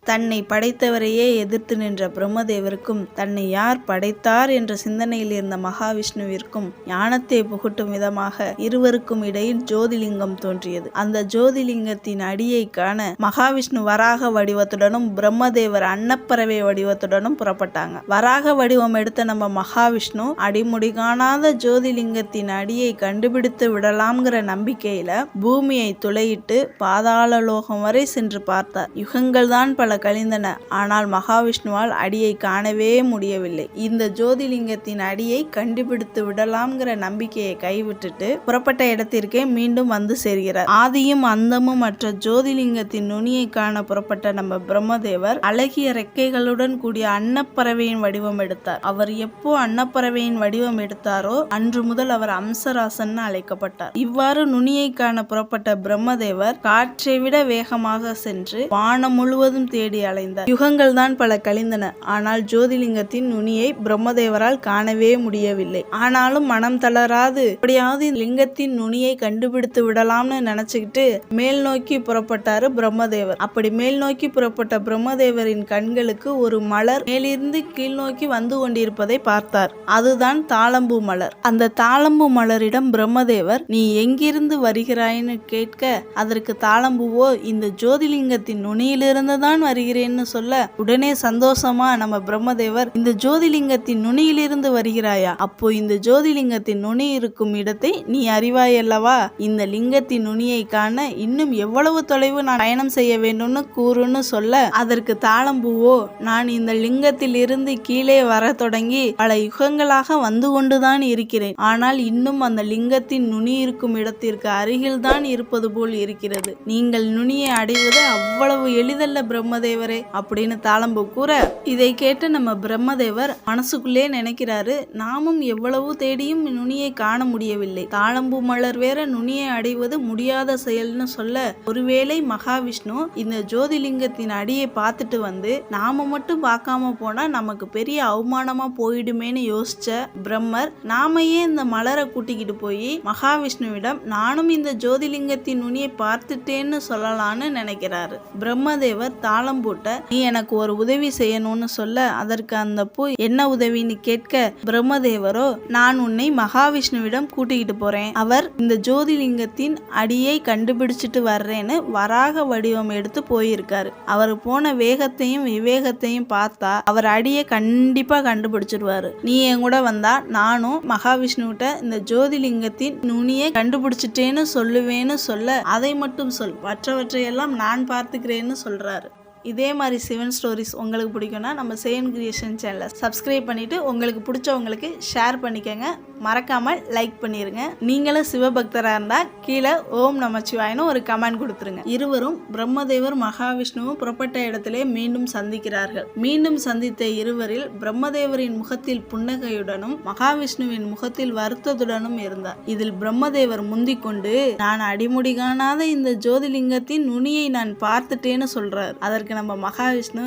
தன்னை படைத்தவரையே எதிர்த்து நின்ற பிரம்மதேவருக்கும் தன்னை யார் படைத்தார் என்ற சிந்தனையில் இருந்த மகாவிஷ்ணுவிற்கும் ஞானத்தை புகட்டும் விதமாக இருவருக்கும் இடையில் ஜோதிலிங்கம் தோன்றியது. அந்த ஜோதிலிங்கத்தின் அடியை காண மகாவிஷ்ணு வராக வடிவத்துடனும் பிரம்மதேவர் அன்னப்பறவை வடிவத்துடனும் புறப்பட்டாங்க. வராக வடிவம் எடுத்த நம்ம மகாவிஷ்ணு அடிமுடி காணாத ஜோதிலிங்கத்தின் அடியை கண்டுபிடித்து விடலாம்ங்கிற நம்பிக்கையில பூமியை துளையிட்டு பாதாள லோகம் வரை சென்று பார்த்தார். யுகங்கள் தான் பல கழிந்தன. ஆனால் மகாவிஷ்ணுவால் அடியை காணவே முடியவில்லை. இந்த ஜோதிலிங்கத்தின் அடியை கண்டுபிடித்து விடலாம்ங்கிற நம்பிக்கையை கைவிட்டுட்டு புறப்பட்ட இடத்திற்கே மீண்டும் வந்து சேர்கிறார். ஆதியும் அந்தமும் மற்ற ஜோதிலிங்கத்தின் நுனியை காண புறப்பட்ட நம்ம பிரம்மதேவர் அழகிய ரெக்கைகளுடன் கூடிய அன்னப்பறவையின் வடிவம் எடுத்தார். அவர் எப்போ அன்னப்பறவையின் வடிவம் எடுத்தாரோ அன்று முதல் அவர் அம்சராசன் அழைக்கப்பட்டார். இவ்வாறு நுனியை காண புறப்பட்ட பிரம்மதேவர் காற்றை விட வேகமாக சென்று வானம் முழுவதும் தேடி அலைந்தார். யுகங்கள் தான் பல கழிந்தன. ஆனால் ஜோதிலிங்கத்தின் நுனியை பிரம்மதேவரால் காணவே முடியவில்லை. ஆனாலும் மனம் தளராது எப்படியாவது லிங்கத்தின் நுனியை கண்டுபிடித்து விடலாம்னு நினைச்சுக்கிட்டு மேல் நோக்கி புறப்பட்டாரு பிரம்மதேவர். அப்படி மேல் நோக்கி புறப்பட்ட பிரம்மதேவரின் கண்களுக்கு ஒரு மலர் மேலிருந்து கீழ் நோக்கி வந்து கொண்டிருப்பதை பார்த்தார். அதுதான் தாளம்பூ மலர். அந்த தாளம்பூ மலரிடம் பிரம்மதேவர் நீ எங்கிருந்து வருகிறாய்னு கேட்க அதற்கு தாளம்பூவோ இந்த ஜோதிலிங்கத்தின் நுனியிலிருந்து தான் வருகிறேன்னு சொல்ல உடனே சந்தோஷமா நம்ம பிரம்மதேவர் இந்த ஜோதிலிங்கத்தின் நுனியிலிருந்து வருகிறாயா? அப்போ இந்த ஜோதிலிங்கத்தின் நுனி இருக்கும் இடத்தை நீ அறிவாய் அல்லவா? இந்த லிங்கத்தின் நுனியை காண இன்னும் எவ்வளவு தொலைவு நான் பயணம் செய்ய வேண்டும்னு கூறுன்னு சொல்ல அதற்கு தாளம்பூவோ நான் இந்த லிங்கத்தில் இருந்து கீழே வர தொடங்கி பல யுகங்களாக வந்து கொண்டுதான் இருக்கிறேன். ஆனால் இன்னும் அந்த லிங்கத்தின் நுனி இருக்கும் இடத்திற்கு அருகில் தான் இருப்பது போல் இருக்கிறது. நீங்கள் நுனியை அடைவது அவ்வளவு எளிதல்ல பிரம்மதேவரே அப்படின்னு தாளம்பூ கூற இதை கேட்டு நம்ம பிரம்மதேவர் மனசுக்குள்ளே நினைக்கிறாரு, நாமும் எவ்வளவு தேடியும் நுனியை காண முடியவில்லை. தாளம்பூ மலர் வேற நுனியை அடைவது முடியாத செயல்னு சொல்ல ஒருவேளை மகாவிஷ்ணு இந்த ஜோதிலிங்கத்தின் அடியை பார்த்துட்டு வந்து நாம மட்டும் பார்க்காம போனா நமக்கு பெரிய அவமானமா போயிடுமேன்னு யோசிச்ச பிரம்மர் நாம ஏன் இந்த மலரை கூட்டிக்கிட்டு போய் மகாவிஷ்ணுவிடம் நானும் இந்த ஜோதிலிங்கத்தின் நுனியை பார்த்துட்டேன்னு சொல்லலான்னு நினைக்கிறாரு. பிரம்மதேவர் தாளம்பூட்ட நீ எனக்கு ஒரு உதவி செய்யணும்னு சொல்ல அதற்கு அந்த பூ என்ன உதவின்னு கேட்க பிரம்மதேவரோ நான் உன்னை மகாவிஷ்ணுவிடம் கூட்டிக்கிட்டு போறேன். அவர் இந்த ஜோதிலிங்கத்தின் அடியை கண்டுபிடிச்சிட்டு வர்றேன்னு வராக வடிவம் எடுத்து போயிருக்காரு. அவர் போன வேகத்தையும் விவேகத்தையும் பார்த்தா அவர் அடியை கண்டிப்பா கண்டுபிடிச்சிருவாரு. நீ என் கூட வந்தா நானும் மகாவிஷ்ணுவிட்ட இந்த ஜோதிலிங்கத்தின் நுனியை கண்டுபிடிச்சிட்டேன்னு சொல்லுவேன்னு சொல்ல அதை மட்டும் சொல், மற்றவற்றையெல்லாம் நான் பார்த்துக்கிறேன்னு சொல்றாரு. இதே மாதிரி சிவன் ஸ்டோரிஸ் உங்களுக்கு பிடிக்கும்னா நம்ம சேவன் கிரியேஷன் சேனலை சப்ஸ்கிரைப் பண்ணிட்டு உங்களுக்கு பிடிச்சவங்களுக்கு ஷேர் பண்ணிக்கங்க. மறக்காம லைக் பண்ணிருங்க. நீங்களும் சிவபக்தராக இருந்தா கீழே ஓம் நமச்சிவாயன்னு ஒரு கமெண்ட் கொடுத்துருங்க. இருவரும் பிரம்மதேவர் மகாவிஷ்ணுவும் புறப்பட்ட இடத்திலே மீண்டும் சந்திக்கிறார்கள். மீண்டும் சந்தித்த இருவரில் பிரம்மதேவரின் முகத்தில் புன்னகையுடனும் மகாவிஷ்ணுவின் முகத்தில் வருத்தத்துடனும் இருந்தார். இதில் பிரம்மதேவர் முந்திக் கொண்டு நான் அடிமுடி காணாத இந்த ஜோதிலிங்கத்தின் நுனியை நான் பார்த்துட்டேன்னு சொல்றார். அதற்கு நம்ம மகாவிஷ்ணு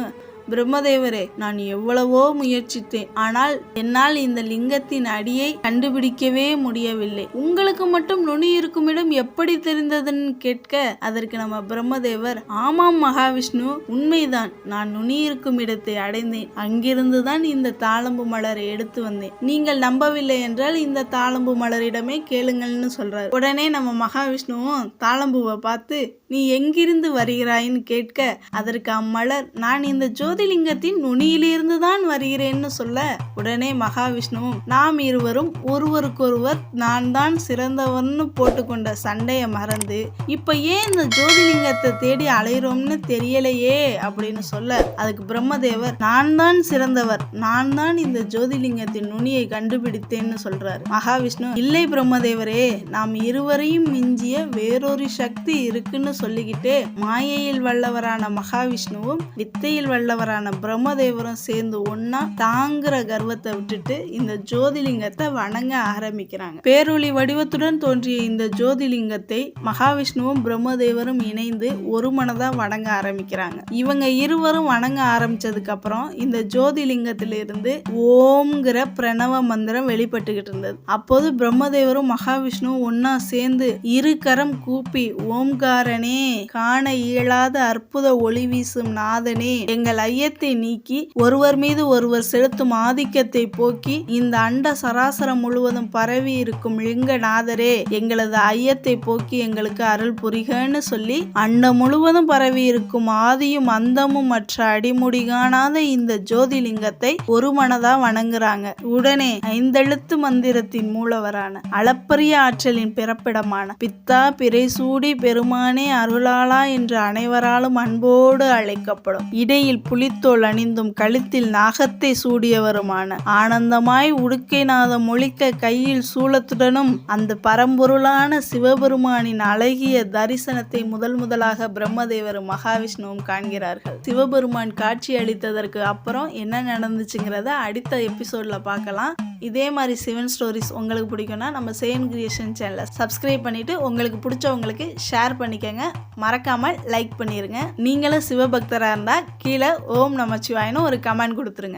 பிரம்மதேவரே நான் எவ்வளவோ முயற்சித்தேன், ஆனால் என்னால் இந்த லிங்கத்தின் அடியை கண்டுபிடிக்கவே முடியவில்லை. உங்களுக்கு மட்டும் நுனி இருக்கும் இடம் எப்படி தெரிந்ததுன்னு கேட்க அதற்கு நம்ம பிரம்மதேவர் ஆமாம் மகாவிஷ்ணு உண்மைதான், நான் நுனி இருக்கும் இடத்தை அடைந்தேன். அங்கிருந்துதான் இந்த தாளம்பு மலரை எடுத்து வந்தேன். நீங்கள் நம்பவில்லை என்றால் இந்த தாளம்பு மலரிடமே கேளுங்கள்னு சொல்றாரு. உடனே நம்ம மகாவிஷ்ணுவும் தாளம்பூவை பார்த்து நீ எங்கிருந்து வருகிறாயின்னு கேட்க அதற்கு அம்மலர் நான் இந்த ஜோதிலிங்கத்தின் நுனியிலிருந்து தான் வருகிறேன்னு சொல்ல உடனே மகாவிஷ்ணுவும் நாம் இருவரும் ஒருவருக்கொருவர் நான் தான் சிறந்தவர்னு போட்டுக்கொண்ட சண்டைய மறந்து இப்ப ஏன் இந்த ஜோதிலிங்கத்தை தேடி அலைகிறோம்னு தெரியலையே அப்படின்னு சொல்ல அதுக்கு பிரம்மதேவர் நான் தான் சிறந்தவர், நான் தான் இந்த ஜோதிலிங்கத்தின் நுனியை கண்டுபிடித்தேன்னு சொல்றாரு. மகாவிஷ்ணு இல்லை பிரம்மதேவரே, நாம் இருவரையும் மிஞ்சிய வேறொரு சக்தி இருக்குன்னு சொல்லிக்கிட்டு மாயையில் வல்லவரான மகாவிஷ்ணுவும் வித்தையில் வல்லவரான பிரம்மதேவரும் சேர்ந்து ஒன்னா தாங்குற கர்வத்தை விட்டுட்டு இந்த ஜோதிலிங்கத்தை வணங்க ஆரம்பிக்கிறாங்க. பேரொளி வடிவத்துடன் தோன்றிய இந்த ஜோதிலிங்கத்தை மகாவிஷ்ணுவும் பிரம்மதேவரும் இணைந்து ஒரு மனதா வணங்க ஆரம்பிக்கிறாங்க. இவங்க இருவரும் வணங்க ஆரம்பிச்சதுக்கு அப்புறம் இந்த ஜோதிலிங்கத்திலிருந்து ஓம்ங்கிற பிரணவ மந்திரம் வெளிப்பட்டுகிட்டு இருந்தது. அப்போது பிரம்மதேவரும் மகாவிஷ்ணுவும் ஒன்னா சேர்ந்து இரு கரம் கூப்பி ஓம்காரனே நாதனே, காண இயலாத அற்புத ஒளி வீசும் நாதனே, எங்கள் ஐயத்தை நீக்கி ஒருவர் மீது ஒருவர் செலுத்தும் ஆதிக்கத்தை போக்கி இந்த அண்ட சராசரம் முழுவதும் பரவி இருக்கும் லிங்கநாதரே, எங்களது ஐயத்தை போக்கி எங்களுக்கு அருள் புரிகன்னு சொல்லி அண்டம் முழுவதும் பரவி இருக்கும் ஆதியும் அந்தமும் மற்ற அடிமுடி காணாத இந்த ஜோதிலிங்கத்தை ஒரு மனதா வணங்குறாங்க. உடனே ஐந்தெழுத்து மந்திரத்தின் மூலவரான அளப்பரிய ஆற்றலின் பிறப்பிடமான பித்தா பிறை சூடி பெருமானே அருளாளா என்று அனைவராலும் அன்போடு அழைக்கப்படும், இடையில் புலித்தோல் அணிந்தும் கழுத்தில் நாகத்தை சூடியவருமான ஆனந்தமாய் உடுக்கை நாதம் ஒலிக்க கையில் சூலத்துடனும் அந்த பரம்பொருளான சிவபெருமானின் அழகிய தரிசனத்தை முதலாக பிரம்மதேவரும் மகாவிஷ்ணுவும் காண்கிறார்கள். சிவபெருமான் காட்சி அளித்ததற்கு அப்புறம் என்ன நடந்துச்சுங்கிறத அடுத்த எபிசோட்ல பார்க்கலாம். இதே மாதிரி சிவன் ஸ்டோரிஸ் உங்களுக்கு பிடிக்கும்னா நம்ம சேன் கிரியேஷன் சேனலை சப்ஸ்கிரைப் பண்ணிட்டு உங்களுக்கு பிடிச்சவங்களுக்கு ஷேர் பண்ணிக்கங்க. மறக்காமல் லைக் பண்ணிருங்க. நீங்களும் சிவபக்தராக இருந்தால் கீழே ஓம் நமச்சிவாயன்னு ஒரு கமெண்ட் கொடுத்துருங்க.